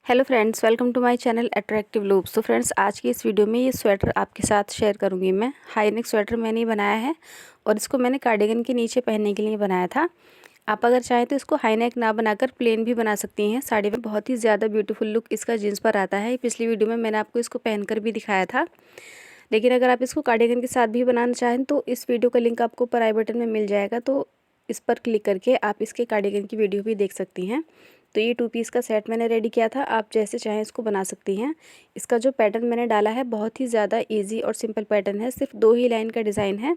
Hello friends, welcome to my channel attractive loops. तो friends, आज की इस वीडियो में ये स्वेटर आपके साथ शेयर करूंगी। मैं हाई नेक स्वेटर मैंने बनाया है और इसको मैंने कार्डिगन के नीचे पहनने के लिए बनाया था। आप अगर चाहें तो इसको हाई नेक ना बनाकर प्लेन भी बना सकती हैं साड़ी में। बहुत ही ज़्यादा ब्यूटीफुल लुक इसका जीन्स पर आता है। पिछली वीडियो में मैंने आपको इसको पहनकर भी दिखाया था, लेकिन अगर आप इसको कार्डिगन के साथ भी बनाना चाहें तो इस वीडियो का लिंक आपको ऊपर आई बटन में मिल जाएगा, तो इस पर क्लिक करके आप इसके कार्डिगन की वीडियो भी देख सकती हैं। तो ये 2 पीस का सेट मैंने रेडी किया था, आप जैसे चाहें इसको बना सकती हैं। इसका जो पैटर्न मैंने डाला है बहुत ही ज़्यादा इजी और सिंपल पैटर्न है, सिर्फ 2 ही लाइन का डिज़ाइन है।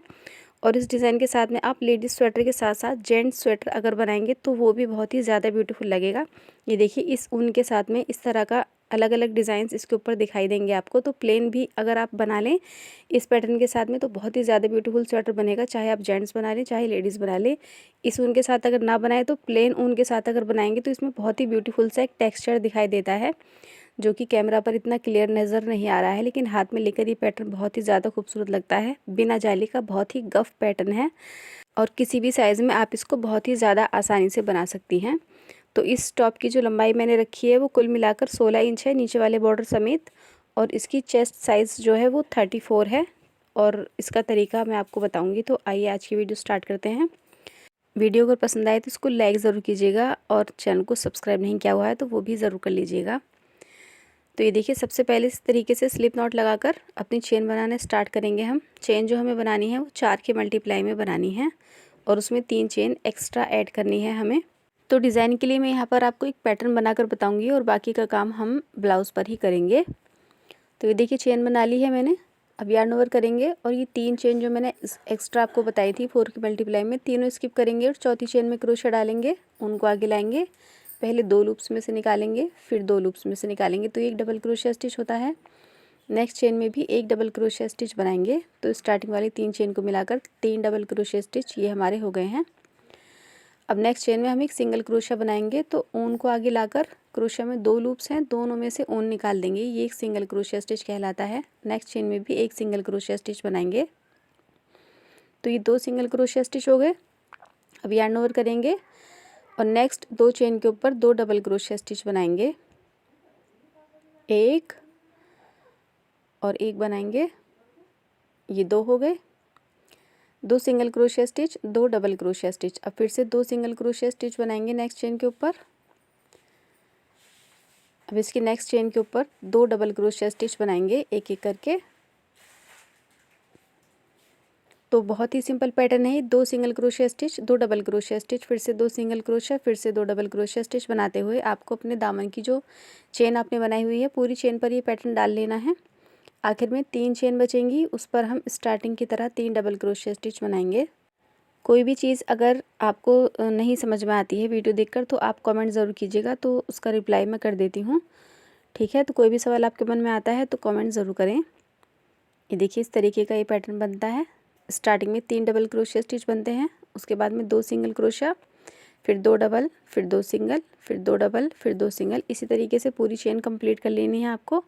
और इस डिज़ाइन के साथ में आप लेडीज़ स्वेटर के साथ साथ जेंट्स स्वेटर अगर बनाएंगे तो वो भी बहुत ही ज़्यादा ब्यूटीफुल लगेगा। ये देखिए, इस ऊन के साथ में इस तरह का अलग अलग डिज़ाइंस इसके ऊपर दिखाई देंगे आपको। तो प्लेन भी अगर आप बना लें इस पैटर्न के साथ में तो बहुत ही ज़्यादा ब्यूटीफुल स्वेटर बनेगा, चाहे आप जेंट्स बना लें चाहे लेडीज़ बना लें। इस ऊन के साथ अगर ना बनाए तो प्लेन ऊन के साथ अगर बनाएंगे तो इसमें बहुत ही ब्यूटीफुल सा एक टेक्स्चर दिखाई देता है, जो कि कैमरा पर इतना क्लियर नज़र नहीं आ रहा है, लेकिन हाथ में लेकर ये पैटर्न बहुत ही ज़्यादा खूबसूरत लगता है। बिना जाली का बहुत ही गफ पैटर्न है और किसी भी साइज़ में आप इसको बहुत ही ज़्यादा आसानी से बना सकती हैं। तो इस टॉप की जो लंबाई मैंने रखी है वो कुल मिलाकर 16 इंच है नीचे वाले बॉर्डर समेत, और इसकी चेस्ट साइज़ जो है वो 34 है। और इसका तरीका मैं आपको बताऊंगी। तो आइए आज की वीडियो स्टार्ट करते हैं। वीडियो अगर पसंद आए तो इसको लाइक ज़रूर कीजिएगा और चैनल को सब्सक्राइब नहीं किया हुआ है तो वो भी ज़रूर कर लीजिएगा। तो ये देखिए, सबसे पहले इस तरीके से स्लिप नॉट लगाकर अपनी चेन बनाना स्टार्ट करेंगे हम। चेन जो हमें बनानी है वो 4 के मल्टीप्लाई में बनानी है और उसमें 3 चेन एक्स्ट्रा ऐड करनी है हमें। तो डिज़ाइन के लिए मैं यहाँ पर आपको एक पैटर्न बनाकर बताऊंगी और बाकी का काम हम ब्लाउज़ पर ही करेंगे। तो ये देखिए, चेन बना ली है मैंने। अब यार्न ओवर करेंगे और ये 3 चेन जो मैंने एक्स्ट्रा आपको बताई थी 4 के मल्टीप्लाई में, तीनों स्किप करेंगे और चौथी चेन में क्रोशा डालेंगे, उनको आगे लाएंगे। पहले 2 लूप्स में से निकालेंगे, फिर 2 लूप्स में से निकालेंगे, तो एक डबल क्रोशिया स्टिच होता है। नेक्स्ट चेन में भी एक डबल क्रोशिया स्टिच बनाएंगे। तो स्टार्टिंग वाली 3 चेन को मिलाकर 3 डबल क्रोशिया स्टिच ये हमारे हो गए हैं। अब नेक्स्ट चेन में हम एक सिंगल क्रोशिया बनाएंगे, तो ऊन को आगे लाकर क्रोशिया में 2 लूप्स हैं, दोनों में से ऊन निकाल देंगे, ये एक सिंगल क्रोशिया स्टिच कहलाता है। नेक्स्ट चेन में भी एक सिंगल क्रोशिया स्टिच बनाएंगे। तो ये 2 सिंगल क्रोशिया स्टिच हो गए। अब यार्न ओवर करेंगे और नेक्स्ट 2 चेन के ऊपर 2 डबल क्रोशिया स्टिच बनाएंगे, एक और एक बनाएंगे, ये 2 हो गए। 2 सिंगल क्रोशिया स्टिच, 2 डबल क्रोशिया स्टिच। अब फिर से 2 सिंगल क्रोशिया स्टिच बनाएंगे नेक्स्ट चेन के ऊपर। अब इसकी नेक्स्ट चेन के ऊपर 2 डबल क्रोशिया स्टिच बनाएंगे एक एक करके। तो बहुत ही सिंपल पैटर्न है, 2 सिंगल क्रोशिया स्टिच, 2 डबल क्रोशिया स्टिच, फिर से 2 सिंगल क्रोशिया, फिर से 2 डबल क्रोशिया स्टिच बनाते हुए आपको अपने दामन की जो चेन आपने बनाई हुई है पूरी चेन पर ये पैटर्न डाल लेना है। आखिर में 3 चेन बचेंगी, उस पर हम स्टार्टिंग की तरह 3 डबल क्रोशिया स्टिच बनाएंगे। कोई भी चीज़ अगर आपको नहीं समझ में आती है वीडियो देखकर तो आप कमेंट ज़रूर कीजिएगा, तो उसका रिप्लाई मैं कर देती हूँ। ठीक है, तो कोई भी सवाल आपके मन में आता है तो कमेंट ज़रूर करें। ये देखिए, इस तरीके का ये पैटर्न बनता है। स्टार्टिंग में 3 डबल क्रोशिया स्टिच बनते हैं, उसके बाद में 2 सिंगल क्रोशिया, फिर 2 डबल, फिर 2 सिंगल, फिर 2 डबल, फिर 2 सिंगल। इसी तरीके से पूरी चेन कंप्लीट कर लेनी है आपको।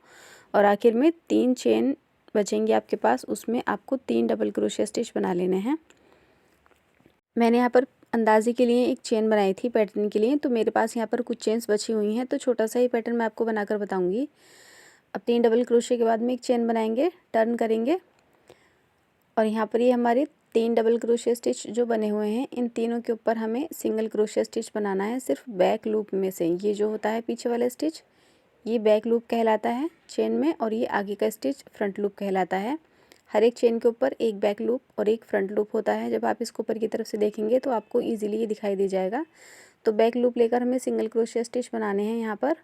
और आखिर में 3 चेन बचेंगी आपके पास, उसमें आपको 3 डबल क्रोशिया स्टिच बना लेने हैं। मैंने यहाँ पर अंदाजे के लिए एक चेन बनाई थी पैटर्न के लिए, तो मेरे पास यहाँ पर कुछ चेन्स बची हुई हैं, तो छोटा सा ही पैटर्न मैं आपको बनाकर बताऊँगी। अब 3 डबल क्रोशिया के बाद में एक चेन बनाएंगे, टर्न करेंगे और यहाँ पर ये हमारे 3 डबल क्रोशिया स्टिच जो बने हुए हैं, इन तीनों के ऊपर हमें सिंगल क्रोशिया स्टिच बनाना है, सिर्फ बैक लूप में से। ये जो होता है पीछे वाला स्टिच, ये बैक लूप कहलाता है चेन में, और ये आगे का स्टिच फ्रंट लूप कहलाता है। हर एक चेन के ऊपर एक बैक लूप और एक फ्रंट लूप होता है। जब आप इसको ऊपर की तरफ से देखेंगे तो आपको ईजिली ये दिखाई दे जाएगा। तो बैक लूप लेकर हमें सिंगल क्रोशिया स्टिच बनाने हैं यहाँ पर।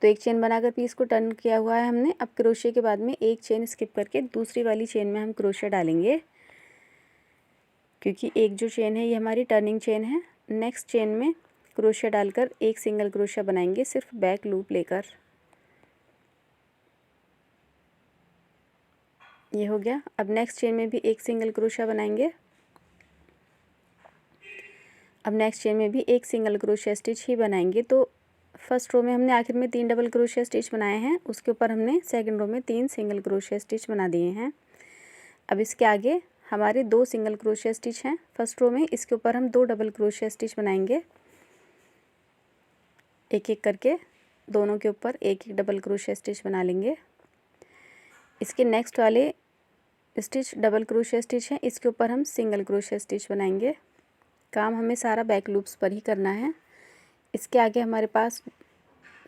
तो एक चेन बनाकर पीस को टर्न किया हुआ है हमने। अब क्रोशिया के बाद में एक चेन स्किप करके दूसरी वाली चेन में हम क्रोशिया डालेंगे, क्योंकि एक जो चेन है ये हमारी टर्निंग चेन है। नेक्स्ट चेन में क्रोशिया डालकर एक सिंगल क्रोशिया बनाएंगे, सिर्फ बैक लूप लेकर। ये हो गया। अब नेक्स्ट चेन में भी एक सिंगल क्रोशिया बनाएंगे। अब नेक्स्ट चेन में भी एक सिंगल क्रोशिया स्टिच ही बनाएंगे। तो फर्स्ट रो में हमने आखिर में 3 डबल क्रोशिया स्टिच बनाए हैं, उसके ऊपर हमने सेकंड रो में 3 सिंगल क्रोशिया स्टिच बना दिए हैं। अब इसके आगे हमारे 2 सिंगल क्रोशिया स्टिच हैं फर्स्ट रो में, इसके ऊपर हम 2 डबल क्रोशिया स्टिच बनाएंगे। एक एक करके दोनों के ऊपर एक एक डबल क्रोशिया स्टिच बना लेंगे। इसके नेक्स्ट वाले स्टिच डबल क्रोशिया स्टिच है, इसके ऊपर हम सिंगल क्रोशिया स्टिच बनाएंगे। काम हमें सारा बैक लूप्स पर ही करना है। इसके आगे हमारे पास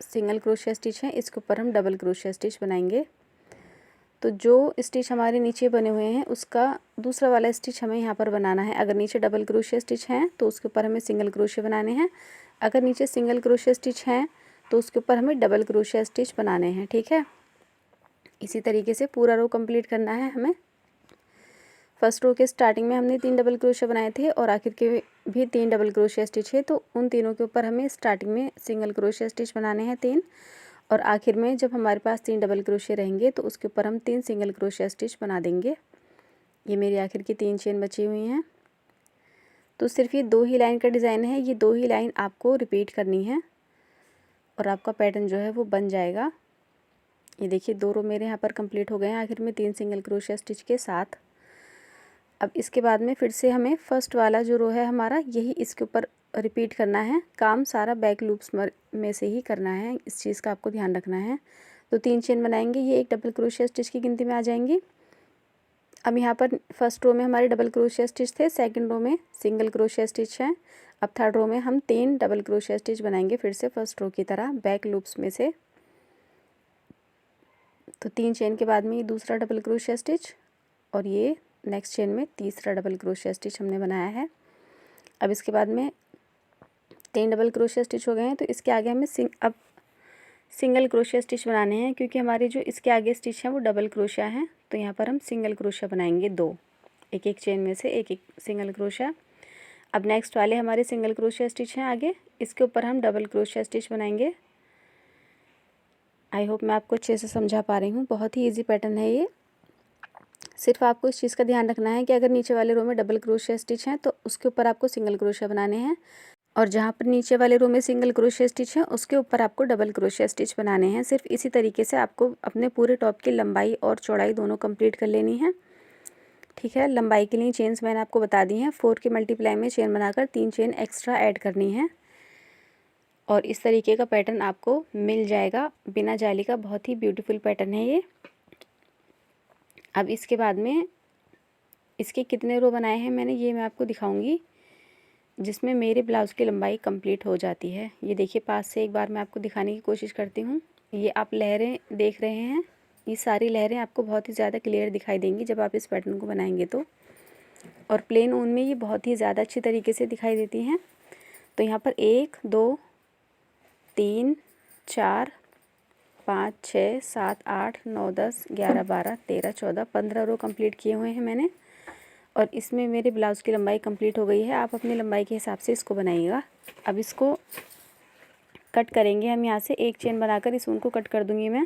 सिंगल क्रोशिया स्टिच है, इसके ऊपर हम डबल क्रोशिया स्टिच बनाएंगे। तो जो स्टिच हमारे नीचे बने हुए हैं उसका दूसरा वाला स्टिच हमें यहाँ पर बनाना है। अगर नीचे डबल क्रोशिया स्टिच हैं तो उसके ऊपर हमें सिंगल क्रोशिया बनाने हैं। अगर नीचे सिंगल क्रोशिया स्टिच हैं तो उसके ऊपर हमें डबल क्रोशिया स्टिच बनाने हैं। ठीक है, इसी तरीके से पूरा रो कंप्लीट करना है हमें। फर्स्ट रो के स्टार्टिंग में हमने 3 डबल क्रोशिया बनाए थे और आखिर के भी 3 डबल क्रोशिया स्टिच है, तो उन तीनों के ऊपर हमें स्टार्टिंग में सिंगल क्रोशिया स्टिच बनाने हैं 3, और आखिर में जब हमारे पास 3 डबल क्रोशिया रहेंगे तो उसके ऊपर हम 3 सिंगल क्रोशिया स्टिच बना देंगे। ये मेरी आखिर की 3 चेन बची हुई हैं। तो सिर्फ ये 2 ही लाइन का डिज़ाइन है, ये 2 ही लाइन आपको रिपीट करनी है और आपका पैटर्न जो है वो बन जाएगा। ये देखिए 2 रो मेरे यहाँ पर कंप्लीट हो गए हैं आखिर में 3 सिंगल क्रोशिया स्टिच के साथ। अब इसके बाद में फिर से हमें फर्स्ट वाला जो रो है हमारा, यही इसके ऊपर रिपीट करना है। काम सारा बैक लूप्स में से ही करना है, इस चीज़ का आपको ध्यान रखना है। तो 3 चेन बनाएंगे, ये एक डबल क्रोशिया स्टिच की गिनती में आ जाएंगी। अब यहाँ पर फर्स्ट रो में हमारे डबल क्रोशिया स्टिच थे, सेकंड रो में सिंगल क्रोशिया स्टिच है। अब थर्ड रो में हम 3 डबल क्रोशिया स्टिच बनाएंगे फिर से फर्स्ट रो की तरह बैक लूप्स में से। तो 3 चेन के बाद में ये दूसरा डबल क्रोशिया स्टिच और ये नेक्स्ट चेन में तीसरा डबल क्रोशिया स्टिच हमने बनाया है। अब इसके बाद में 3 डबल क्रोशिया स्टिच हो गए हैं, तो इसके आगे हमें अब सिंगल क्रोशिया स्टिच बनाने हैं, क्योंकि हमारे जो इसके आगे स्टिच हैं वो डबल क्रोशिया हैं। तो यहाँ पर हम सिंगल क्रोशिया बनाएंगे 2, एक एक चेन में से एक एक सिंगल क्रोशिया। अब नेक्स्ट वाले हमारे सिंगल क्रोशिया स्टिच हैं आगे, इसके ऊपर हम डबल क्रोशिया स्टिच बनाएंगे। आई होप मैं आपको अच्छे से समझा पा रही हूँ। बहुत ही ईजी पैटर्न है ये। सिर्फ आपको इस चीज़ का ध्यान रखना है कि अगर नीचे वाले रो में डबल क्रोशिया स्टिच हैं तो उसके ऊपर आपको सिंगल क्रोशिया बनाने हैं, और जहाँ पर नीचे वाले रो में सिंगल क्रोशिया स्टिच है उसके ऊपर आपको डबल क्रोशिया स्टिच बनाने हैं। सिर्फ इसी तरीके से आपको अपने पूरे टॉप की लंबाई और चौड़ाई दोनों कंप्लीट कर लेनी है। ठीक है, लंबाई के लिए चेन्स मैंने आपको बता दी हैं। 4 के मल्टीप्लाई में चेन बनाकर 3 चेन एक्स्ट्रा ऐड करनी है, और इस तरीके का पैटर्न आपको मिल जाएगा बिना जाली का। बहुत ही ब्यूटीफुल पैटर्न है ये। अब इसके बाद में इसके कितने रो बनाए हैं मैंने, ये मैं आपको दिखाऊंगी, जिसमें मेरे ब्लाउज़ की लंबाई कंप्लीट हो जाती है। ये देखिए पास से एक बार मैं आपको दिखाने की कोशिश करती हूँ। ये आप लहरें देख रहे हैं, ये सारी लहरें आपको बहुत ही ज़्यादा क्लियर दिखाई देंगी जब आप इस पैटर्न को बनाएंगे तो, और प्लेन ऊन में ये बहुत ही ज़्यादा अच्छी तरीके से दिखाई देती हैं। तो यहाँ पर 1 2 3 4 5 6 7 8 9 10 11 12 13 14 15 रो कंप्लीट किए हुए हैं मैंने, और इसमें मेरे ब्लाउज़ की लंबाई कंप्लीट हो गई है। आप अपनी लंबाई के हिसाब से इसको बनाइएगा। अब इसको कट करेंगे हम, यहाँ से एक चेन बनाकर इस ऊन को कट कर दूंगी मैं,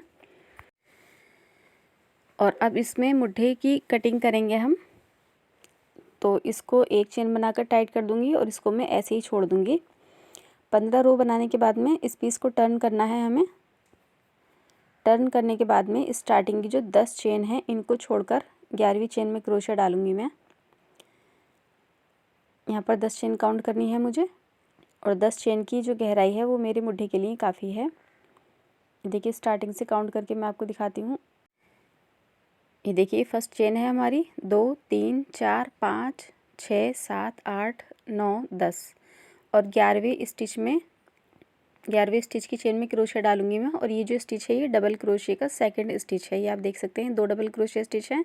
और अब इसमें मुड्ढे की कटिंग करेंगे हम। तो इसको एक चेन बनाकर टाइट कर दूंगी और इसको मैं ऐसे ही छोड़ दूंगी। 15 रो बनाने के बाद में इस पीस को टर्न करना है हमें। टर्न करने के बाद में स्टार्टिंग की जो 10 चेन है इनको छोड़कर 11वीं चेन में क्रोशिया डालूंगी मैं। यहाँ पर 10 चेन काउंट करनी है मुझे, और 10 चेन की जो गहराई है वो मेरे मुट्ठी के लिए काफ़ी है। देखिए स्टार्टिंग से काउंट करके मैं आपको दिखाती हूँ। ये देखिए फर्स्ट चेन है हमारी 2 3 4 5 6 7 8 9 10, और 11वीं स्टिच की चेन में क्रोशिया डालूंगी मैं। और ये जो स्टिच है ये डबल क्रोशिया का सेकंड स्टिच है। ये आप देख सकते हैं 2 डबल क्रोशिया स्टिच हैं।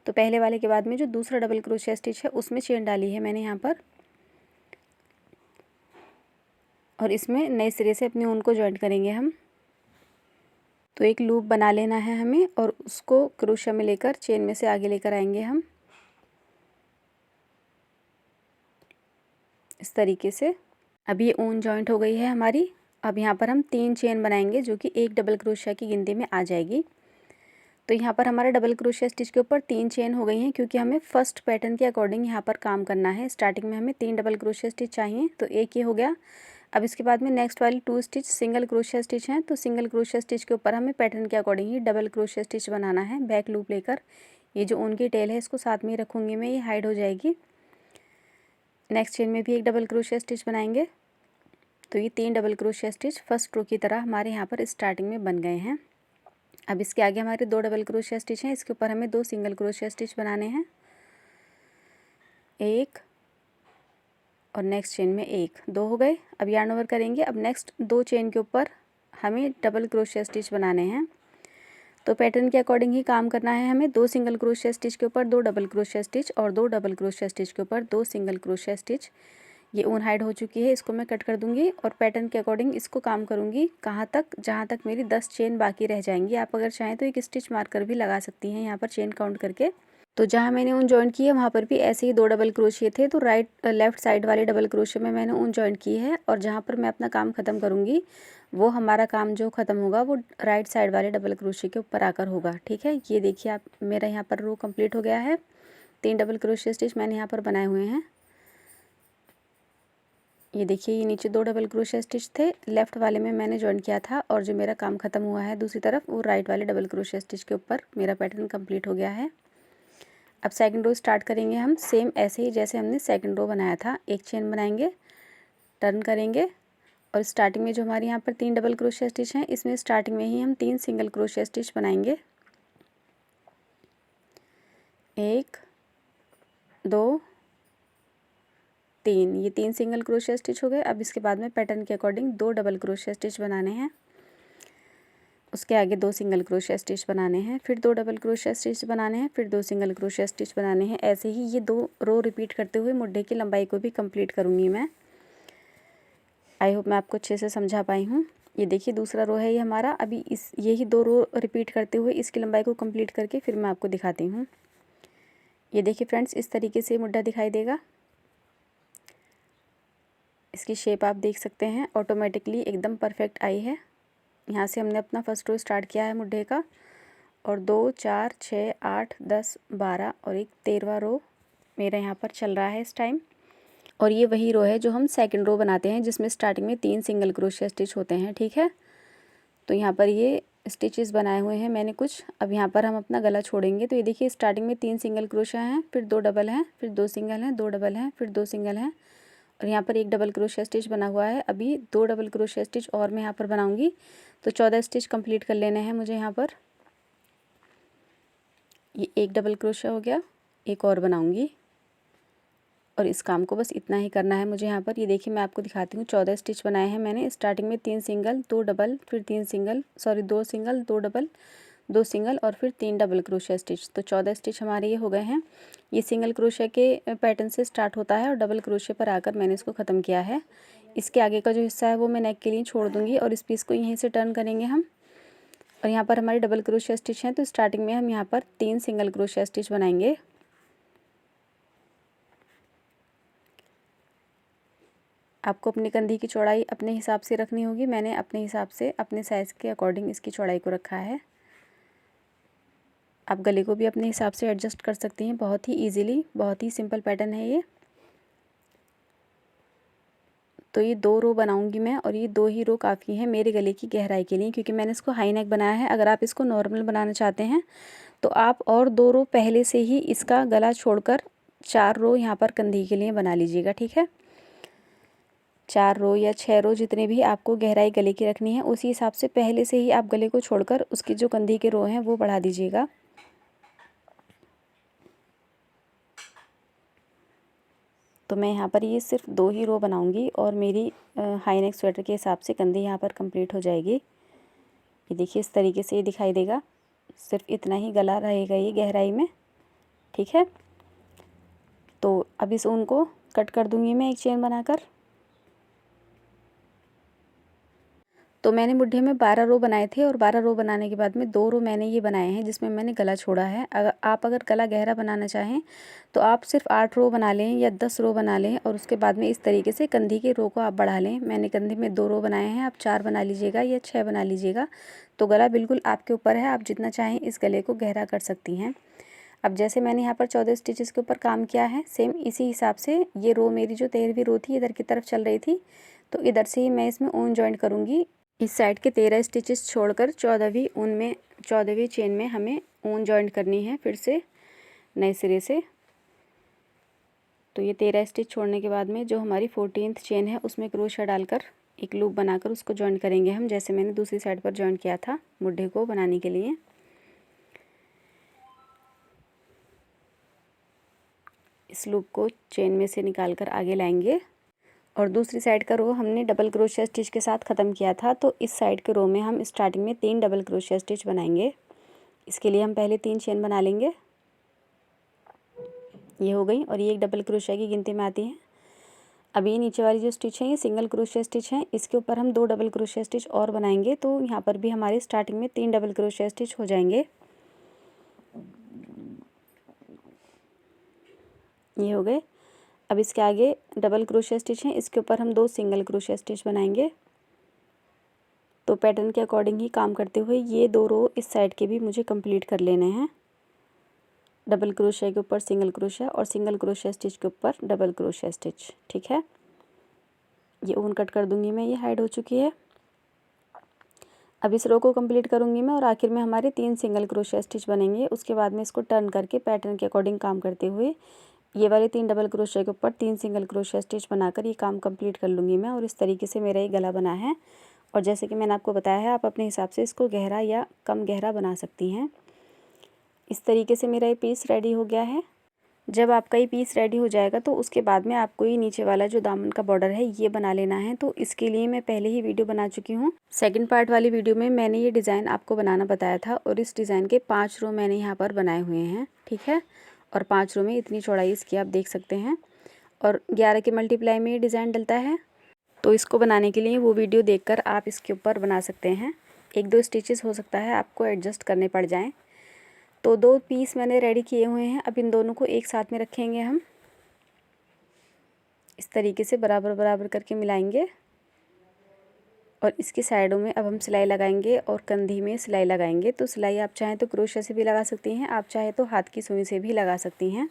तो पहले वाले के बाद में जो दूसरा डबल क्रोशिया स्टिच है उसमें चेन डाली है मैंने यहाँ पर, और इसमें नए सिरे से अपने ऊन को जॉइंट करेंगे हम। तो एक लूप बना लेना है हमें, और उसको क्रोशिया में लेकर चेन में से आगे लेकर आएंगे हम इस तरीके से। अब ये ऊन जॉइंट हो गई है हमारी। अब यहाँ पर हम 3 चेन बनाएंगे जो कि एक डबल क्रोशिया की गिनती में आ जाएगी। तो यहाँ पर हमारा डबल क्रोशिया स्टिच के ऊपर 3 चेन हो गई हैं, क्योंकि हमें फर्स्ट पैटर्न के अकॉर्डिंग यहाँ पर काम करना है। स्टार्टिंग में हमें 3 डबल क्रोशिया स्टिच चाहिए, तो एक ये हो गया। अब इसके बाद में नेक्स्ट वाली 2 स्टिच सिंगल क्रोशिया स्टिच हैं, तो सिंगल क्रोशिया स्टिच के ऊपर हमें पैटर्न के अकॉर्डिंग ही डबल क्रोशिया स्टिच बनाना है बैक लूप लेकर। ये जो ऊन की टेल है इसको साथ में ही रखूँगी मैं, ये हाइड हो जाएगी। नेक्स्ट चेन में भी एक डबल क्रोशिया स्टिच बनाएंगे, तो ये 3 डबल क्रोशिया स्टिच फर्स्ट रो की तरह हमारे यहाँ पर स्टार्टिंग में बन गए हैं। अब इसके आगे हमारे 2 डबल क्रोशिया स्टिच हैं, इसके ऊपर हमें 2 सिंगल क्रोशिया स्टिच बनाने हैं, एक और नेक्स्ट चेन में एक, 2 हो गए। अब यार्न ओवर करेंगे। अब नेक्स्ट 2 चेन के ऊपर हमें डबल क्रोशिया स्टिच बनाने हैं। तो पैटर्न के अकॉर्डिंग ही काम करना है हमें। 2 सिंगल क्रोशिया स्टिच के ऊपर 2 डबल क्रोशिया स्टिच और 2 डबल क्रोशिया स्टिच के ऊपर 2 सिंगल क्रोशिया स्टिच। ये ऊन हाइड हो चुकी है, इसको मैं कट कर दूंगी और पैटर्न के अकॉर्डिंग इसको काम करूंगी। कहाँ तक? जहाँ तक मेरी 10 चेन बाकी रह जाएंगी। आप अगर चाहें तो एक स्टिच मार्कर भी लगा सकती हैं यहाँ पर चेन काउंट करके। तो जहाँ मैंने ऊन जॉइंट की है वहाँ पर भी ऐसे ही 2 डबल क्रोशिया थे, तो लेफ्ट साइड वाले डबल क्रोशिया में मैंने ऊन जॉइंट की है और जहाँ पर मैं अपना काम ख़त्म करूँगी वो हमारा काम जो ख़त्म होगा वो राइट साइड वाले डबल क्रोशिया के ऊपर आकर होगा। ठीक है, ये देखिए आप, मेरा यहाँ पर रो कंप्लीट हो गया है। 3 डबल क्रोशिया स्टिच मैंने यहाँ पर बनाए हुए हैं। ये देखिए, ये नीचे 2 डबल क्रोशिया स्टिच थे, लेफ़्ट वाले में मैंने जॉइन किया था और जो मेरा काम ख़त्म हुआ है दूसरी तरफ वो राइट वाले डबल क्रोशिया स्टिच के ऊपर मेरा पैटर्न कंप्लीट हो गया है। अब सेकंड रो स्टार्ट करेंगे हम सेम ऐसे ही जैसे हमने सेकंड रो बनाया था। एक चेन बनाएंगे, टर्न करेंगे और स्टार्टिंग में जो हमारे यहाँ पर 3 डबल क्रोशिया स्टिच हैं इसमें स्टार्टिंग में ही हम 3 सिंगल क्रोशिया स्टिच बनाएंगे, 1 2 3। ये 3 सिंगल क्रोशिया स्टिच हो गए। अब इसके बाद में पैटर्न के अकॉर्डिंग 2 डबल क्रोशिया स्टिच बनाने हैं, उसके आगे 2 सिंगल क्रोशिया स्टिच बनाने हैं, फिर 2 डबल क्रोशिया स्टिच बनाने हैं, फिर 2 सिंगल क्रोशिया स्टिच बनाने हैं। ऐसे ही ये 2 रो रिपीट करते हुए मुड्ढे की लंबाई को भी कंप्लीट करूँगी मैं। आई होप मैं आपको अच्छे से समझा पाई हूँ। ये देखिए दूसरा रो है ये हमारा। अभी यही 2 रो रिपीट करते हुए इसकी लंबाई को कंप्लीट करके फिर मैं आपको दिखाती हूँ। ये देखिए फ्रेंड्स, इस तरीके से मुड्ढा दिखाई देगा। इसकी शेप आप देख सकते हैं, ऑटोमेटिकली एकदम परफेक्ट आई है। यहाँ से हमने अपना फर्स्ट रो स्टार्ट किया है मुड्ढे का और 2 4 6 8 10 12 और एक 13वां रो मेरा यहाँ पर चल रहा है इस टाइम। और ये वही रो है जो हम सेकंड रो बनाते हैं जिसमें स्टार्टिंग में 3 सिंगल क्रोशिया स्टिच होते हैं। ठीक है, तो यहाँ पर ये स्टिचेस बनाए हुए हैं मैंने कुछ। अब यहाँ पर हम अपना गला छोड़ेंगे। तो ये देखिए स्टार्टिंग में 3 सिंगल क्रोशिया हैं, फिर 2 डबल हैं, फिर 2 सिंगल हैं, 2 डबल हैं, फिर 2 सिंगल हैं और यहाँ पर एक डबल क्रोशिया स्टिच बना हुआ है। अभी 2 डबल क्रोशिया स्टिच और मैं यहाँ पर बनाऊंगी, तो 14 स्टिच कंप्लीट कर लेने हैं मुझे यहाँ पर। ये एक डबल क्रोशिया हो गया, एक और बनाऊंगी और इस काम को बस इतना ही करना है मुझे यहाँ पर। ये देखिए मैं आपको दिखाती हूँ, 14 स्टिच बनाए हैं मैंने। स्टार्टिंग में 3 सिंगल 2 डबल, फिर 2 सिंगल 2 डबल 2 सिंगल और फिर 3 डबल क्रोशिया स्टिच। तो 14 स्टिच हमारे ये हो गए हैं। ये सिंगल क्रोशिया के पैटर्न से स्टार्ट होता है और डबल क्रोशिया पर आकर मैंने इसको ख़त्म किया है। इसके आगे का जो हिस्सा है वो मैं नेक के लिए छोड़ दूँगी और इस पीस को यहीं से टर्न करेंगे हम। और यहाँ पर हमारी डबल क्रोशिया स्टिच हैं, तो स्टार्टिंग में हम यहाँ पर 3 सिंगल क्रोशिया स्टिच बनाएंगे। आपको अपनी कंधी की चौड़ाई अपने हिसाब से रखनी होगी। मैंने अपने हिसाब से अपने साइज़ के अकॉर्डिंग इसकी चौड़ाई को रखा है। आप गले को भी अपने हिसाब से एडजस्ट कर सकती हैं, बहुत ही इजीली, बहुत ही सिंपल पैटर्न है ये। तो ये 2 रो बनाऊंगी मैं और ये 2 ही रो काफ़ी है मेरे गले की गहराई के लिए, क्योंकि मैंने इसको हाई नेक बनाया है। अगर आप इसको नॉर्मल बनाना चाहते हैं तो आप और 2 रो पहले से ही इसका गला छोड़कर 4 रो यहाँ पर कंधी के लिए बना लीजिएगा। ठीक है, 4 रो या 6 रो जितने भी आपको गहराई गले की रखनी है उसी हिसाब से पहले से ही आप गले को छोड़कर उसकी जो कंधी के रो हैं वो बढ़ा दीजिएगा। तो मैं यहाँ पर ये सिर्फ 2 ही रो बनाऊंगी और मेरी हाई नेक स्वेटर के हिसाब से कंधी यहाँ पर कंप्लीट हो जाएगी। ये देखिए इस तरीके से ये दिखाई देगा, सिर्फ इतना ही गला रहेगा ये गहराई में। ठीक है, तो अब इस ऊन को कट कर दूंगी मैं एक चेन बनाकर। तो मैंने मुड्ढे में 12 रो बनाए थे और 12 रो बनाने के बाद में 2 रो मैंने ये बनाए हैं जिसमें मैंने गला छोड़ा है। अगर गला गहरा बनाना चाहें तो आप सिर्फ 8 रो बना लें या 10 रो बना लें और उसके बाद में इस तरीके से कंधी के रो को आप बढ़ा लें। मैंने कंधी में 2 रो बनाए हैं, आप 4 बना लीजिएगा या 6 बना लीजिएगा। तो गला बिल्कुल आपके ऊपर है, आप जितना चाहें इस गले को गहरा कर सकती हैं। अब जैसे मैंने यहाँ पर 14 स्टिचेस के ऊपर काम किया है, सेम इसी हिसाब से ये रो मेरी जो 13वीं रो थी इधर की तरफ चल रही थी, तो इधर से ही मैं इसमें ऊन जॉइंट करूँगी। इस साइड के 13 स्टिचेस छोड़कर 14वीं चेन में हमें ऊन जॉइंट करनी है फिर से नए सिरे से। तो ये 13 स्टिच छोड़ने के बाद में जो हमारी 14th चेन है उसमें क्रोशिया डालकर एक लूप बनाकर उसको जॉइन करेंगे हम, जैसे मैंने दूसरी साइड पर जॉइन किया था मुड्ढे को बनाने के लिए। इस लूप को चेन में से निकाल कर आगे लाएंगे और दूसरी साइड का रो हमने डबल क्रोशिया स्टिच के साथ ख़त्म किया था, तो इस साइड के रो में हम स्टार्टिंग में 3 डबल क्रोशिया स्टिच बनाएंगे। इसके लिए हम पहले 3 चेन बना लेंगे, ये हो गई, और ये एक डबल क्रोशिया की गिनती में आती है। अब ये नीचे वाली जो स्टिच है ये सिंगल क्रोशिया स्टिच है, इसके ऊपर हम 2 डबल क्रोशिया स्टिच और बनाएंगे, तो यहाँ पर भी हमारे स्टार्टिंग में 3 डबल क्रोशिया स्टिच हो जाएंगे। ये हो गए। अब इसके आगे डबल क्रोशिया स्टिच है, इसके ऊपर हम 2 सिंगल क्रोशिया स्टिच बनाएंगे। तो पैटर्न के अकॉर्डिंग ही काम करते हुए ये 2 रो इस साइड के भी मुझे कंप्लीट कर लेने हैं। डबल क्रोशिया के ऊपर सिंगल क्रोशिया और सिंगल क्रोशिया स्टिच के ऊपर डबल क्रोशिया स्टिच, ठीक है। ये ऊन कट कर दूंगी मैं, ये हाइड हो चुकी है। अब इस रो को कंप्लीट करूंगी मैं और आखिर में हमारे 3 सिंगल क्रोशिया स्टिच बनेंगे। उसके बाद में इसको टर्न करके पैटर्न के अकॉर्डिंग काम करते हुए ये वाले 3 डबल क्रोशिया के ऊपर 3 सिंगल क्रोशिया स्टिच बनाकर ये काम कंप्लीट कर लूँगी मैं। और इस तरीके से मेरा ये गला बना है। और जैसे कि मैंने आपको बताया है, आप अपने हिसाब से इसको गहरा या कम गहरा बना सकती हैं। इस तरीके से मेरा ये पीस रेडी हो गया है। जब आपका ये पीस रेडी हो जाएगा तो उसके बाद में आपको ये नीचे वाला जो दामन का बॉर्डर है ये बना लेना है। तो इसके लिए मैं पहले ही वीडियो बना चुकी हूँ। सेकंड पार्ट वाली वीडियो में मैंने ये डिज़ाइन आपको बनाना बताया था और इस डिज़ाइन के 5 रो मैंने यहाँ पर बनाए हुए हैं, ठीक है। और 5 रो में इतनी चौड़ाई इसकी आप देख सकते हैं और 11 के मल्टीप्लाई में ये डिज़ाइन डलता है। तो इसको बनाने के लिए वो वीडियो देखकर आप इसके ऊपर बना सकते हैं। 1-2 स्टिचेस हो सकता है आपको एडजस्ट करने पड़ जाएँ। तो 2 पीस मैंने रेडी किए हुए हैं। अब इन दोनों को एक साथ में रखेंगे हम, इस तरीके से बराबर बराबर करके मिलाएंगे और इसकी साइडों में अब हम सिलाई लगाएंगे और कंधी में सिलाई लगाएंगे। तो सिलाई आप चाहें तो क्रोशिया से भी लगा सकती हैं, आप चाहें तो हाथ की सुई से भी लगा सकती हैं।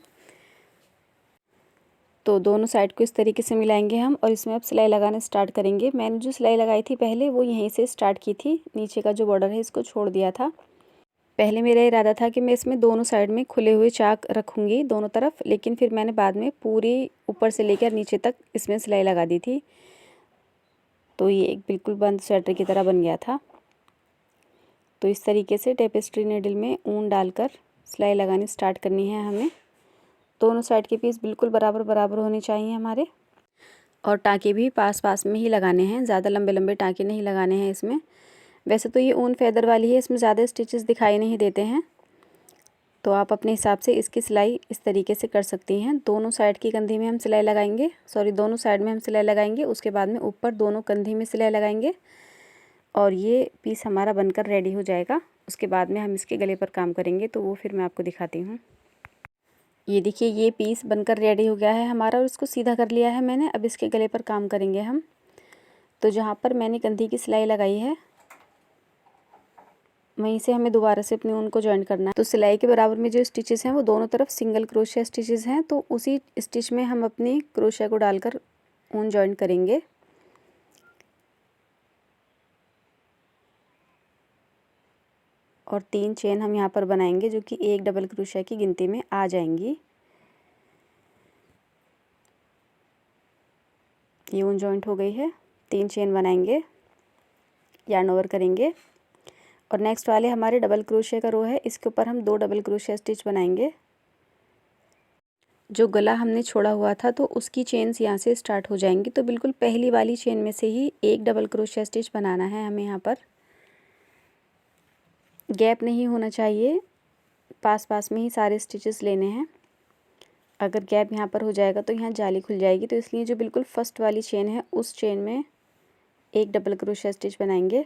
तो दोनों साइड को इस तरीके से मिलाएंगे हम और इसमें अब सिलाई लगाना स्टार्ट करेंगे। मैंने जो सिलाई लगाई थी पहले वो यहीं से स्टार्ट की थी, नीचे का जो बॉर्डर है इसको छोड़ दिया था। पहले मेरा इरादा था कि मैं इसमें दोनों साइड में खुले हुए चाक रखूँगी दोनों तरफ, लेकिन फिर मैंने बाद में पूरी ऊपर से लेकर नीचे तक इसमें सिलाई लगा दी थी। तो ये एक बिल्कुल बंद स्वेटर की तरह बन गया था। तो इस तरीके से टेपेस्ट्री नीडल में ऊन डालकर सिलाई लगानी स्टार्ट करनी है हमें। दोनों साइड के पीस बिल्कुल बराबर बराबर होने चाहिए हमारे, और टाँके भी पास पास में ही लगाने हैं, ज़्यादा लंबे लंबे टाँके नहीं लगाने हैं इसमें। वैसे तो ये ऊन फेदर वाली है, इसमें ज़्यादा स्टिचेस दिखाई नहीं देते हैं, तो आप अपने हिसाब से इसकी सिलाई इस तरीके से कर सकती हैं। दोनों साइड की कंधी में हम सिलाई लगाएंगे, दोनों साइड में हम सिलाई लगाएंगे, उसके बाद में ऊपर दोनों कंधी में सिलाई लगाएंगे और ये पीस हमारा बनकर रेडी हो जाएगा। उसके बाद में हम इसके गले पर काम करेंगे, तो वो फिर मैं आपको दिखाती हूँ। ये देखिए ये पीस बनकर रेडी हो गया है हमारा और इसको सीधा कर लिया है मैंने। अब इसके गले पर काम करेंगे हम। तो जहाँ पर मैंने कंधी की सिलाई लगाई है वहीं से हमें दोबारा से अपने ऊन को ज्वाइन करना है। तो सिलाई के बराबर में जो स्टिचेस हैं वो दोनों तरफ सिंगल क्रोशिया स्टिचेस हैं, तो उसी स्टिच में हम अपनी क्रोशिया को डालकर ऊन ज्वाइन करेंगे। और 3 चेन हम यहाँ पर बनाएंगे जो कि एक डबल क्रोशिया की गिनती में आ जाएंगी। ये ऊन जॉइंट हो गई है। 3 चेन बनाएंगे, यार्न ओवर करेंगे और नेक्स्ट वाले हमारे डबल क्रोशिया का रो है, इसके ऊपर हम 2 डबल क्रोशिया स्टिच बनाएंगे। जो गला हमने छोड़ा हुआ था तो उसकी चेन्स यहाँ से स्टार्ट हो जाएंगी। तो बिल्कुल पहली वाली चेन में से ही एक डबल क्रोशिया स्टिच बनाना है हमें। यहाँ पर गैप नहीं होना चाहिए, पास पास में ही सारे स्टिचेस लेने हैं। अगर गैप यहाँ पर हो जाएगा तो यहाँ जाली खुल जाएगी, तो इसलिए जो बिल्कुल फर्स्ट वाली चेन है उस चेन में एक डबल क्रोशिया स्टिच बनाएंगे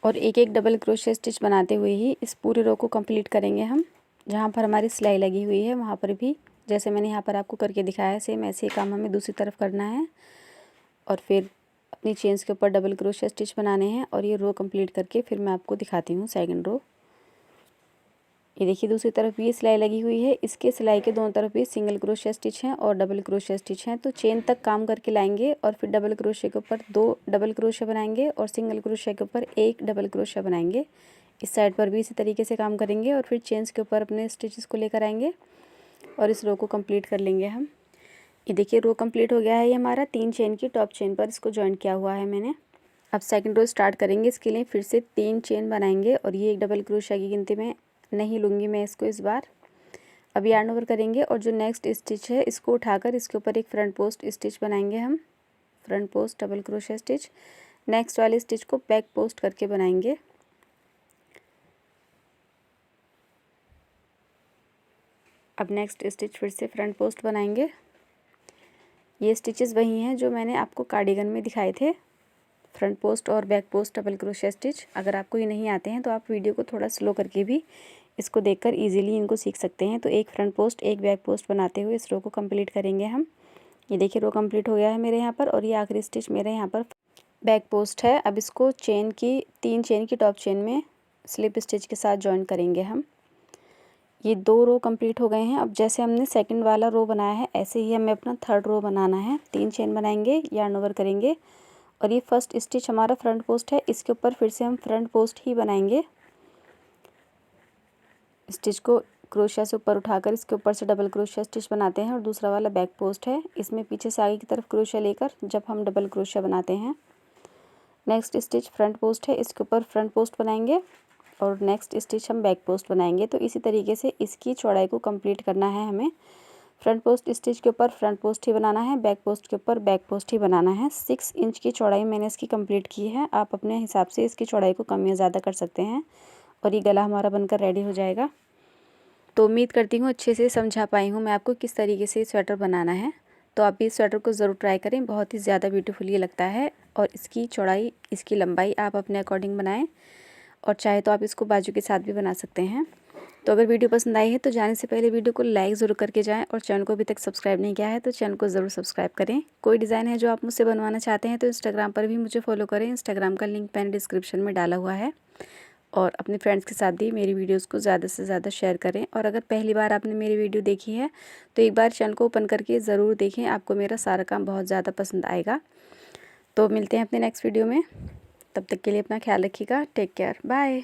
और एक एक डबल क्रोशिया स्टिच बनाते हुए ही इस पूरे रो को कंप्लीट करेंगे हम। जहाँ पर हमारी सिलाई लगी हुई है वहाँ पर भी जैसे मैंने यहाँ पर आपको करके दिखाया है सेम ऐसे ही काम हमें दूसरी तरफ करना है और फिर अपनी चेन्स के ऊपर डबल क्रोशिया स्टिच बनाने हैं। और ये रो कंप्लीट करके फिर मैं आपको दिखाती हूँ सेकंड रो। ये देखिए दूसरी तरफ भी सिलाई लगी हुई है, इसके सिलाई के दोनों तरफ भी सिंगल क्रोशिया स्टिच हैं और डबल क्रोशिया स्टिच हैं। तो चेन तक काम करके लाएंगे और फिर डबल क्रोशिया के ऊपर 2 डबल क्रोशिया बनाएंगे और सिंगल क्रोशिया के ऊपर 1 डबल क्रोशिया बनाएंगे। इस साइड पर भी इसी तरीके से काम करेंगे और फिर चेन्स के ऊपर अपने स्टिचेस को लेकर आएंगे और इस रो को कंप्लीट कर लेंगे हम। ये देखिए रो कंप्लीट हो गया है। ये हमारा 3 चेन की टॉप चेन पर इसको जॉइन किया हुआ है मैंने। अब सेकंड रो स्टार्ट करेंगे। इसके लिए फिर से 3 चेन बनाएंगे और ये एक डबल क्रोशिया की गिनती में नहीं लूँगी मैं इसको इस बार। अब यार्न ओवर करेंगे और जो नेक्स्ट स्टिच है इसको उठाकर इसके ऊपर एक फ्रंट पोस्ट स्टिच बनाएंगे हम। फ्रंट पोस्ट डबल क्रोशिया स्टिच। नेक्स्ट वाले स्टिच को बैक पोस्ट करके बनाएंगे। अब नेक्स्ट स्टिच फिर से फ्रंट पोस्ट बनाएंगे। ये स्टिचेस वही हैं जो मैंने आपको कार्डिगन में दिखाए थे, फ्रंट पोस्ट और बैक पोस्ट डबल क्रोशिया स्टिच। अगर आपको ये नहीं आते हैं तो आप वीडियो को थोड़ा स्लो करके भी इसको देखकर इजीली इनको सीख सकते हैं। तो एक फ्रंट पोस्ट एक बैक पोस्ट बनाते हुए इस रो को कंप्लीट करेंगे हम। ये देखिए रो कंप्लीट हो गया है मेरे यहाँ पर और ये आखिरी स्टिच मेरे यहाँ पर बैक पोस्ट है। अब इसको चेन की 3 चेन की टॉप चेन में स्लिप स्टिच के साथ जॉइन करेंगे हम। ये 2 रो कंप्लीट हो गए हैं। अब जैसे हमने सेकंड वाला रो बनाया है ऐसे ही हमें अपना थर्ड रो बनाना है। 3 चेन बनाएंगे, यार्न ओवर करेंगे और ये फर्स्ट स्टिच हमारा फ्रंट पोस्ट है, इसके ऊपर फिर से हम फ्रंट पोस्ट ही बनाएंगे। स्टिच को क्रोशिया से ऊपर उठाकर इसके ऊपर से डबल क्रोशिया स्टिच बनाते हैं और दूसरा वाला बैक पोस्ट है, इसमें पीछे से आगे की तरफ क्रोशिया लेकर जब हम डबल क्रोशिया बनाते हैं। नेक्स्ट स्टिच फ्रंट पोस्ट है, इसके ऊपर फ्रंट पोस्ट बनाएंगे और नेक्स्ट स्टिच हम बैक पोस्ट बनाएंगे। तो इसी तरीके से इसकी चौड़ाई को कंप्लीट करना है हमें। फ्रंट पोस्ट स्टिच के ऊपर फ्रंट पोस्ट ही बनाना है, बैक पोस्ट के ऊपर बैक पोस्ट ही बनाना है। 6 इंच की चौड़ाई मैंने इसकी कंप्लीट की है। आप अपने हिसाब से इसकी चौड़ाई को कम या ज़्यादा कर सकते हैं और ये गला हमारा बनकर रेडी हो जाएगा। तो उम्मीद करती हूँ अच्छे से समझा पाई हूँ मैं आपको किस तरीके से स्वेटर बनाना है। तो आप भी इस स्वेटर को ज़रूर ट्राई करें, बहुत ही ज़्यादा ब्यूटीफुल ये लगता है। और इसकी चौड़ाई इसकी लंबाई आप अपने अकॉर्डिंग बनाएं और चाहे तो आप इसको बाजू के साथ भी बना सकते हैं। तो अगर वीडियो पसंद आई है तो जाने से पहले वीडियो को लाइक ज़रूर करके जाएं और चैनल को अभी तक सब्सक्राइब नहीं किया है तो चैनल को ज़रूर सब्सक्राइब करें। कोई डिज़ाइन है जो आप मुझसे बनवाना चाहते हैं तो इंस्टाग्राम पर भी मुझे फॉलो करें। इंस्टाग्राम का लिंक मैंने डिस्क्रिप्शन में डाला हुआ है। और अपने फ्रेंड्स के साथ भी मेरी वीडियोस को ज़्यादा से ज़्यादा शेयर करें। और अगर पहली बार आपने मेरी वीडियो देखी है तो एक बार चैनल को ओपन करके ज़रूर देखें, आपको मेरा सारा काम बहुत ज़्यादा पसंद आएगा। तो मिलते हैं अपने नेक्स्ट वीडियो में, तब तक के लिए अपना ख्याल रखिएगा। Take care, bye.